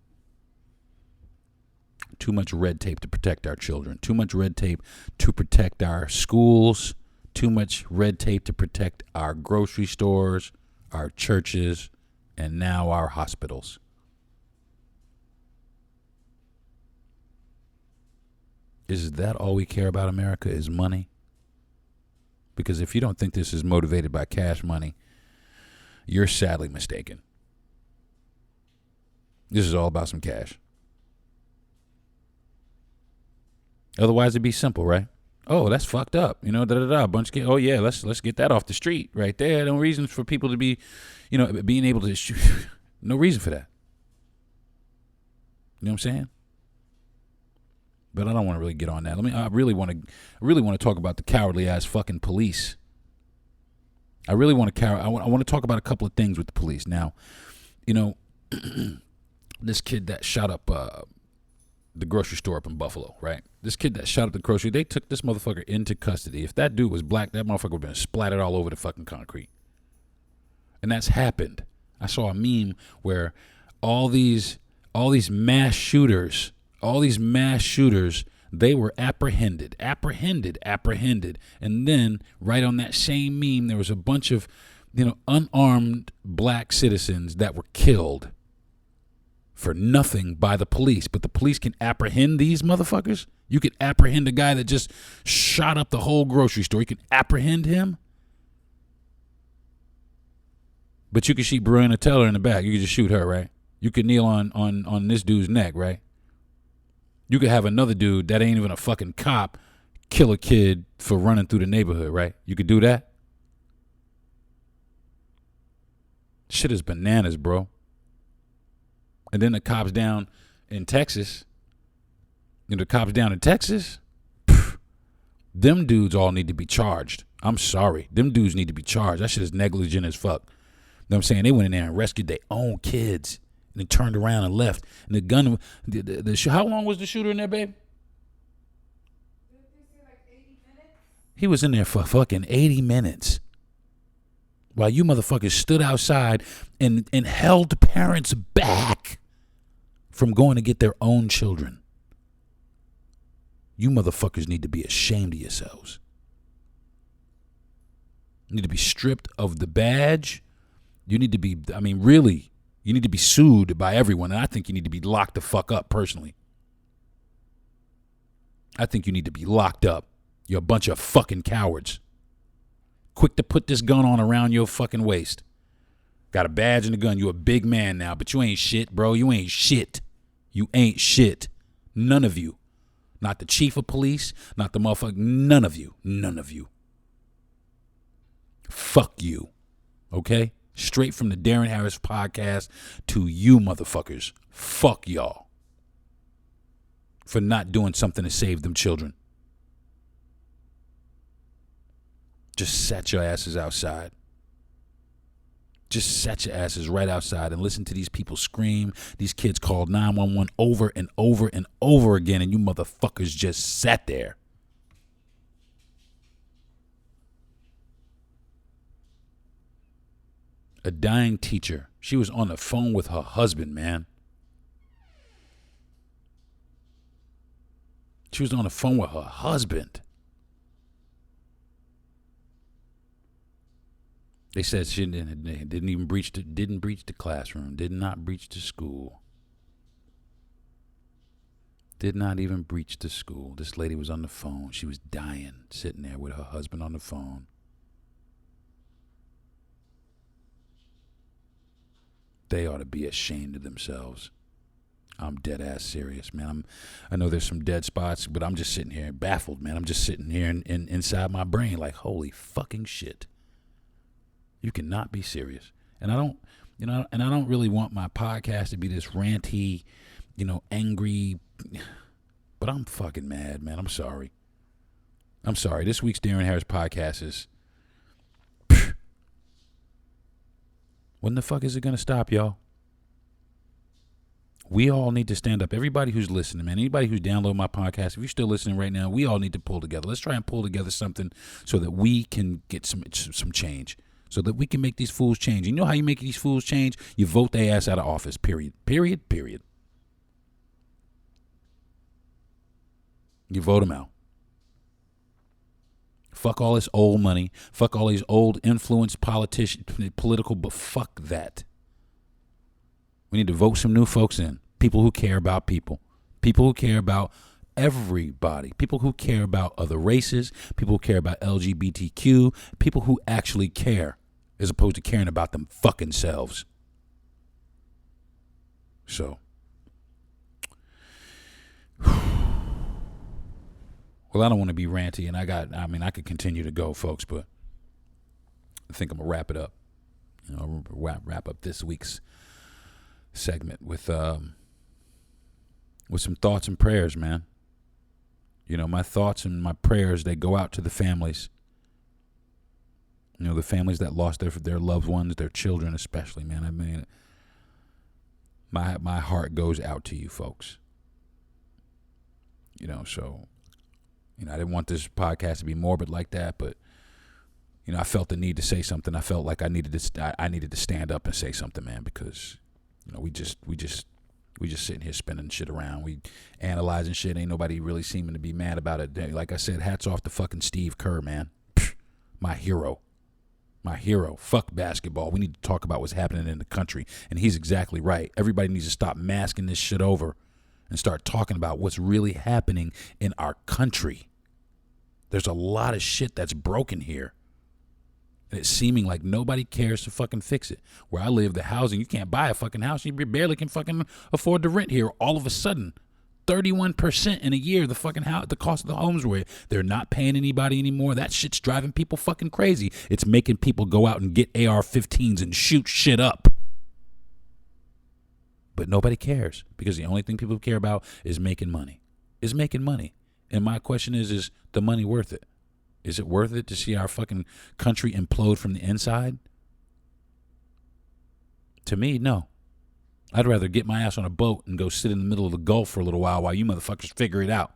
Speaker 1: Too much red tape to protect our children. Too much red tape to protect our schools. Too much red tape to protect our grocery stores, our churches, and now our hospitals. Is that all we care about, America, is money? Because if you don't think this is motivated by cash money, you're sadly mistaken. This is all about some cash. Otherwise, it'd be simple, right? Oh, that's fucked up. You know, bunch of kids. Oh, yeah, let's get that off the street right there. No reason for people to be, being able to shoot. No reason for that. You know what I'm saying? But I don't want to really get on that. I really want to talk about the cowardly ass fucking police. I want to talk about a couple of things with the police. Now, this kid that shot up the grocery store up in Buffalo, right? This kid that shot up the grocery, they took this motherfucker into custody. If that dude was black, that motherfucker would have been splattered all over the fucking concrete. And that's happened. I saw a meme where all these mass shooters, they were apprehended. And then right on that same meme, there was a bunch of, unarmed black citizens that were killed for nothing by the police. But the police can apprehend these motherfuckers? You can apprehend a guy that just shot up the whole grocery store. You can apprehend him? But you can shoot Breonna Taylor in the back. You can just shoot her, right? You could kneel on this dude's neck, right? You could have another dude that ain't even a fucking cop kill a kid for running through the neighborhood, right? You could do that? Shit is bananas, bro. And then the cops down in Texas, them dudes all need to be charged. I'm sorry. Them dudes need to be charged. That shit is negligent as fuck. You know what I'm saying? They went in there and rescued their own kids and then turned around and left. And the gun, how long was the shooter in there, babe? Like 80 minutes? He was in there for fucking 80 minutes. While you motherfuckers stood outside and held parents back from going to get their own children. You motherfuckers need to be ashamed of yourselves. You need to be stripped of the badge. You need to be, really, you need to be sued by everyone. And I think you need to be locked the fuck up, personally. I think you need to be locked up. You're a bunch of fucking cowards. Quick to put this gun on around your fucking waist. Got a badge and a gun. You a big man now, but you ain't shit, bro. You ain't shit. You ain't shit. None of you. Not the chief of police, not the motherfucker. None of you. None of you. Fuck you. Okay? Straight from the Deron Harris podcast to you motherfuckers. Fuck y'all. For not doing something to save them children. Just sat your asses outside. Just sat your asses right outside and listen to these people scream. These kids called 911 over and over and over again, and you motherfuckers just sat there. A dying teacher. She was on the phone with her husband, man. She was on the phone with her husband. They said she didn't even breach the classroom, did not breach the school. Did not even breach the school. This lady was on the phone. She was dying, sitting there with her husband on the phone. They ought to be ashamed of themselves. I'm dead ass serious, man. I know there's some dead spots, but I'm just sitting here baffled, man. I'm just sitting here inside my brain like, holy fucking shit. You cannot be serious. And I don't really want my podcast to be this ranty, angry, but I'm fucking mad, man. I'm sorry. This week's Darren Harris podcast is, when the fuck is it going to stop, y'all? We all need to stand up. Everybody who's listening, man, anybody who's downloading my podcast, if you're still listening right now, we all need to pull together. Let's try and pull together something so that we can get some change, so that we can make these fools change. You know how you make these fools change? You vote their ass out of office, period. You vote them out. Fuck all this old money. Fuck all these old influenced political, but fuck that. We need to vote some new folks in. People who care about people. People who care about everybody. People who care about other races. People who care about LGBTQ. People who actually care as opposed to caring about them fucking selves. So. Well, I don't want to be ranty, and I could continue to go, folks, but I think I'm going to wrap it up. Wrap up this week's segment with some thoughts and prayers, man. My thoughts and my prayers, they go out to the families. The families that lost their loved ones, their children especially, man. I mean, my heart goes out to you folks. So, I didn't want this podcast to be morbid like that, but I felt the need to say something. I felt like I needed to stand up and say something, man, because we just sitting here spinning shit around. We analyzing shit. Ain't nobody really seeming to be mad about it. Like I said, hats off to fucking Steve Kerr, man. My hero. Fuck basketball. We need to talk about what's happening in the country. And he's exactly right. Everybody needs to stop masking this shit over and start talking about what's really happening in our country. There's a lot of shit that's broken here. And it's seeming like nobody cares to fucking fix it. Where I live, the housing, you can't buy a fucking house. You barely can fucking afford to rent here. All of a sudden, 31% in a year, the fucking house, the cost of the homes where they're not paying anybody anymore. That shit's driving people fucking crazy. It's making people go out and get AR-15s and shoot shit up. But nobody cares because the only thing people care about is making money. And my question is the money worth it? Is it worth it to see our fucking country implode from the inside? To me, no. I'd rather get my ass on a boat and go sit in the middle of the Gulf for a little while you motherfuckers figure it out.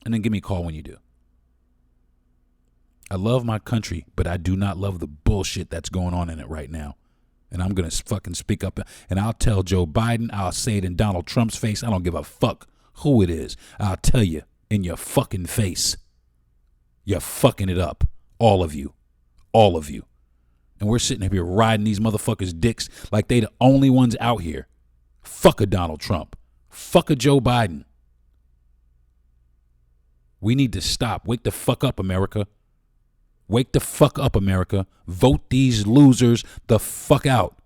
Speaker 1: And then give me a call when you do. I love my country, but I do not love the bullshit that's going on in it right now. And I'm going to fucking speak up. And I'll tell Joe Biden. I'll say it in Donald Trump's face. I don't give a fuck who it is. I'll tell you in your fucking face. You're fucking it up. All of you. All of you. And we're sitting here riding these motherfuckers' dicks like they the only ones out here. Fuck a Donald Trump. Fuck a Joe Biden. We need to stop. Wake the fuck up, America. Wake the fuck up, America. Vote these losers the fuck out.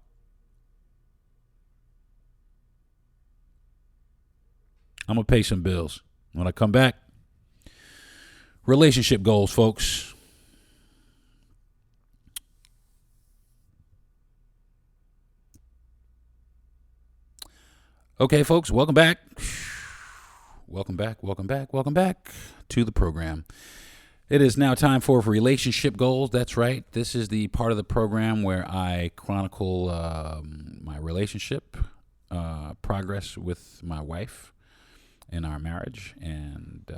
Speaker 1: I'm going to pay some bills. When I come back, relationship goals, folks. Okay, folks, welcome back. Welcome back to the program. It is now time for relationship goals. That's right. This is the part of the program where I chronicle my relationship progress with my wife in our marriage and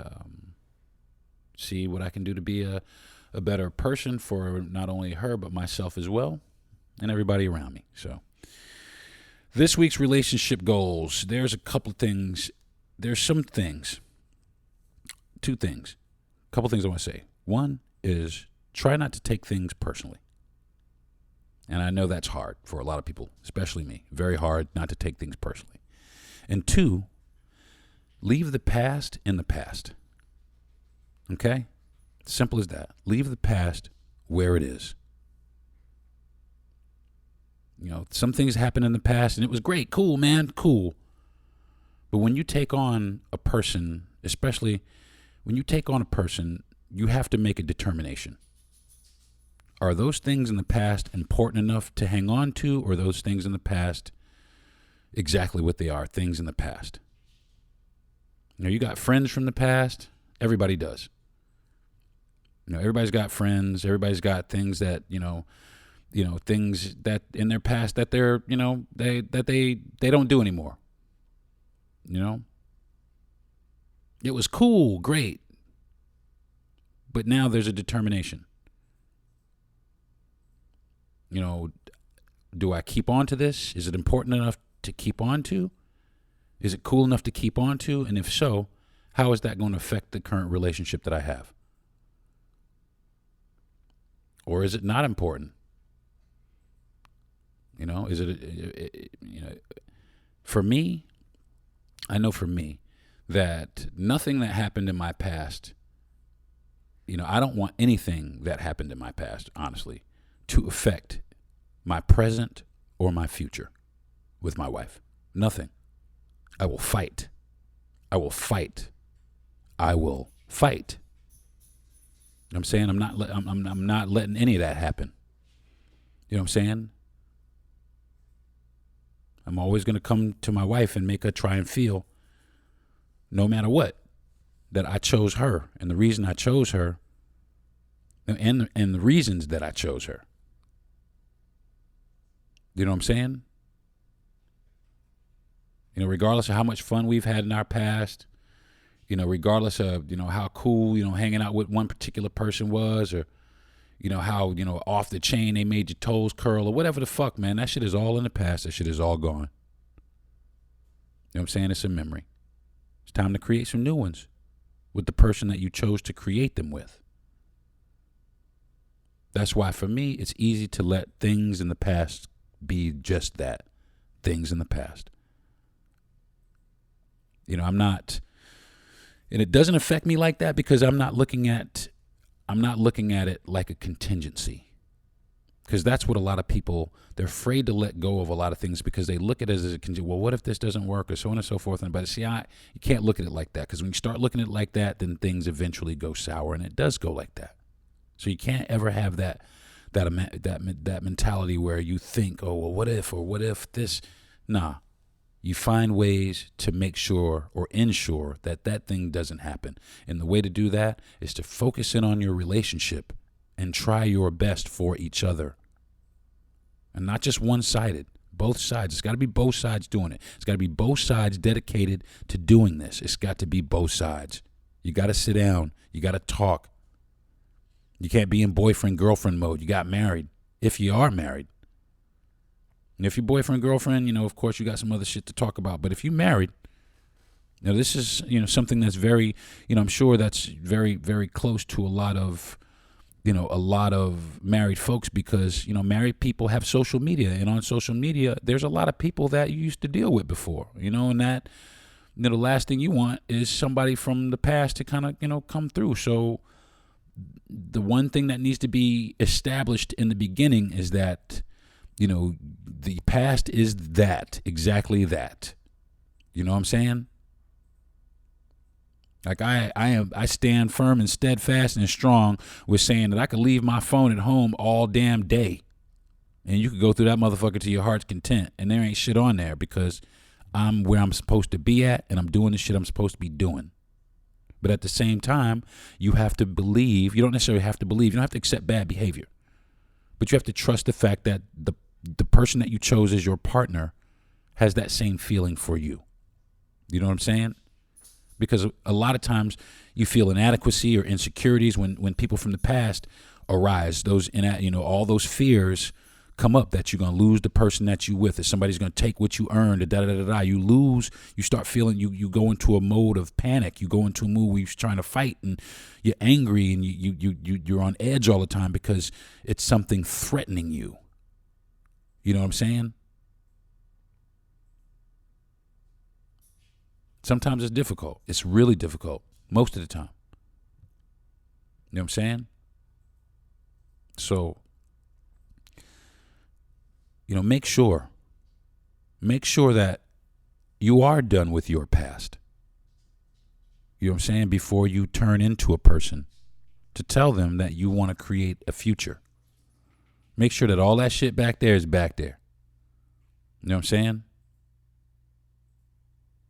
Speaker 1: see what I can do to be a better person for not only her but myself as well and everybody around me. So this week's relationship goals, there's a couple things. There's some things. Two things. A couple things I want to say. One is try not to take things personally. And I know that's hard for a lot of people, especially me. Very hard not to take things personally. And two, leave the past in the past. Okay? Simple as that. Leave the past where it is. some things happened in the past and it was great, cool, man, cool. But when you take on a person, especially when you take on a person, you have to make a determination. Are those things in the past important enough to hang on to, or are those things in the past exactly what they are, things in the past? You got friends from the past. Everybody does. Everybody's got friends. Everybody's got things that, things that in their past that they're, they don't do anymore. It was cool, great. But now there's a determination. Do I keep on to this? Is it important enough to keep on to? Is it cool enough to keep on to? And if so, how is that going to affect the current relationship that I have? Or is it not important? Is it, for me, I know for me that nothing that happened in my past, I don't want anything that happened in my past, honestly, to affect my present or my future with my wife. Nothing. I will fight. I will fight. I will fight. I'm saying I'm not letting any of that happen. You know what I'm saying? I'm always going to come to my wife and make her try and feel, no matter what, that I chose her, and the reason I chose her, and the reasons that I chose her. You know what I'm saying? Regardless of how much fun we've had in our past, regardless of, how cool, hanging out with one particular person was, or, how, off the chain they made your toes curl, or whatever the fuck, man, that shit is all in the past. That shit is all gone. You know what I'm saying? It's a memory. It's time to create some new ones with the person that you chose to create them with. That's why, for me, it's easy to let things in the past be just that, things in the past. I'm not, and it doesn't affect me like that because I'm not looking at it like a contingency. Because that's what a lot of people, they're afraid to let go of a lot of things because they look at it as a contingency. Well, what if this doesn't work, or so on and so forth. But see, you can't look at it like that, because when you start looking at it like that, then things eventually go sour, and it does go like that. So you can't ever have that mentality where you think, oh, well, what if this? Nah. You find ways to make sure or ensure that thing doesn't happen. And the way to do that is to focus in on your relationship and try your best for each other. And not just one-sided, both sides. It's got to be both sides doing it. It's got to be both sides dedicated to doing this. It's got to be both sides. You got to sit down. You got to talk. You can't be in boyfriend-girlfriend mode. You got married, if you are married. And if you're boyfriend, girlfriend, of course, you got some other shit to talk about. But if you're married, this is, something that's very, I'm sure that's very, very close to a lot of married folks, because, married people have social media. And on social media, there's a lot of people that you used to deal with before, and that, the last thing you want is somebody from the past to kind of, come through. So the one thing that needs to be established in the beginning is that, the past is that, exactly that. You know what I'm saying? Like I stand firm and steadfast and strong with saying that I could leave my phone at home all damn day, and you could go through that motherfucker to your heart's content, and there ain't shit on there, because I'm where I'm supposed to be at, and I'm doing the shit I'm supposed to be doing. But at the same time, you have to believe. You don't necessarily have to believe. You don't have to accept bad behavior, but you have to trust the fact that the person that you chose as your partner has that same feeling for you. You know what I'm saying? Because a lot of times you feel inadequacy or insecurities when people from the past arise. Those, all those fears come up, that you're going to lose the person that you with, that somebody's going to take what you earned, You lose, you start feeling, you go into a mode of panic. You go into a mood where you're trying to fight, and you're angry, and you're on edge all the time because it's something threatening you. You know what I'm saying? Sometimes it's difficult. It's really difficult most of the time. You know what I'm saying? So make sure that you are done with your past. You know what I'm saying? Before you turn into a person, to tell them that you want to create a future. Make sure that all that shit back there is back there. You know what I'm saying?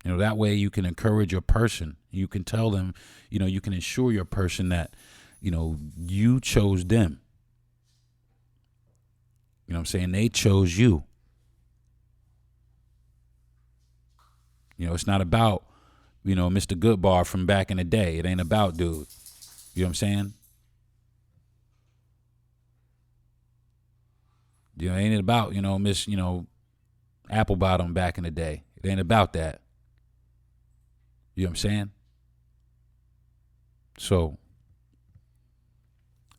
Speaker 1: That way you can encourage your person. You can tell them, you can ensure your person that, you chose them. You know what I'm saying? They chose you. It's not about, Mr. Goodbar from back in the day. It ain't about dude. You know what I'm saying? It ain't about, Miss, Apple Bottom back in the day. It ain't about that. You know what I'm saying? So,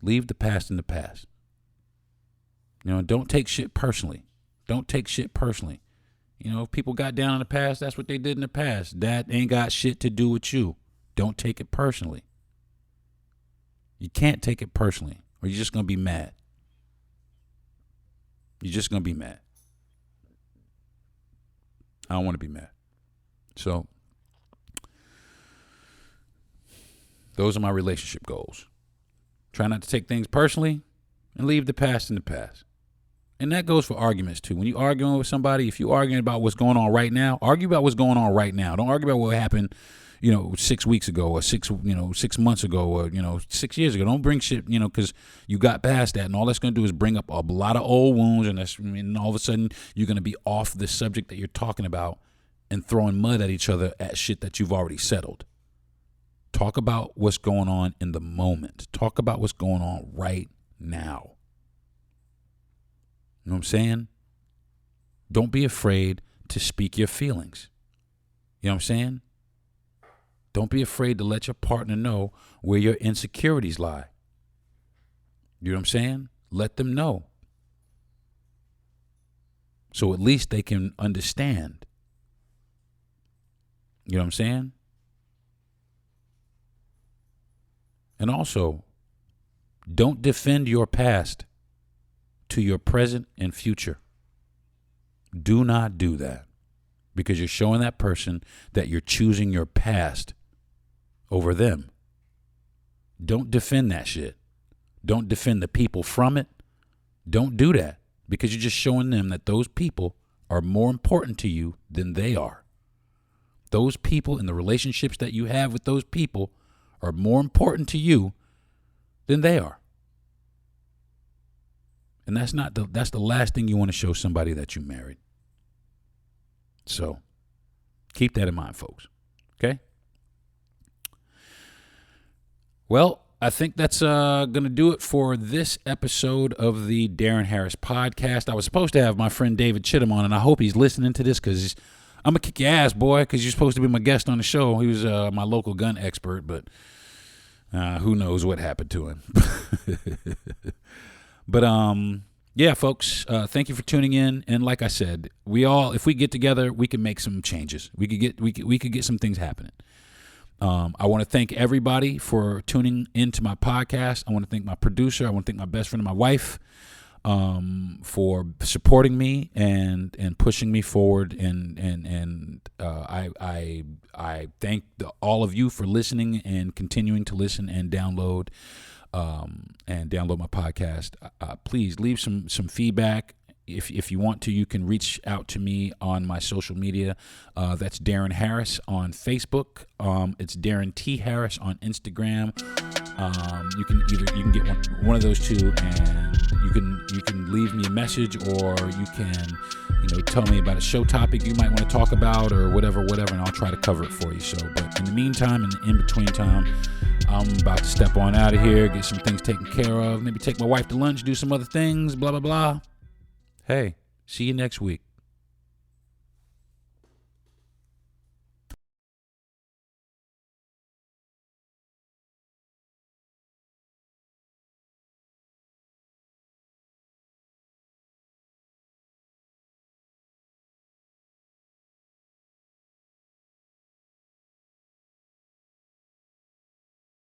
Speaker 1: leave the past in the past. Don't take shit personally. Don't take shit personally. If people got down in the past, that's what they did in the past. That ain't got shit to do with you. Don't take it personally. You can't take it personally, or you're just going to be mad. You're just going to be mad. I don't want to be mad. So, those are my relationship goals. Try not to take things personally and leave the past in the past. And that goes for arguments too. When you're arguing with somebody, if you're arguing about what's going on right now, argue about what's going on right now. Don't argue about what happened, 6 weeks ago or 6 months ago or, 6 years ago. Don't bring shit, because you got past that. And all that's going to do is bring up a lot of old wounds. And all of a sudden you're going to be off the subject that you're talking about and throwing mud at each other at shit that you've already settled. Talk about what's going on in the moment. Talk about what's going on right now. You know what I'm saying? Don't be afraid to speak your feelings. You know what I'm saying? Don't be afraid to let your partner know where your insecurities lie. You know what I'm saying? Let them know. So at least they can understand. You know what I'm saying? And also, don't defend your past to your present and future. Do not do that, because you're showing that person that you're choosing your past over them. Don't defend that shit. Don't defend the people from it. Don't do that, because you're just showing them that those people are more important to you than they are. Those people and the relationships that you have with those people are more important to you than they are. And that's the last thing you want to show somebody that you married. So keep that in mind, folks. Okay? Well, I think that's going to do it for this episode of the Darren Harris podcast. I was supposed to have my friend David Chittum on, and I hope he's listening to this, because I'm going to kick your ass, boy, because you're supposed to be my guest on the show. He was my local gun expert, but who knows what happened to him. But yeah, folks, thank you for tuning in. And like I said, if we get together, we can make some changes. We could get some things happening. I want to thank everybody for tuning into my podcast. I want to thank my producer. I want to thank my best friend and my wife for supporting me and pushing me forward. And I thank all of you for listening and continuing to listen and download my podcast. Please leave some feedback. If you want to, you can reach out to me on my social media. That's Darren Harris on Facebook. It's Darren T. Harris on Instagram. You can get one of those two, and you can leave me a message, or you can tell me about a show topic you might want to talk about, or whatever, and I'll try to cover it for you. So, but in the meantime, and in between time, I'm about to step on out of here, get some things taken care of, maybe take my wife to lunch, do some other things, blah, blah, blah. Hey, see you next week.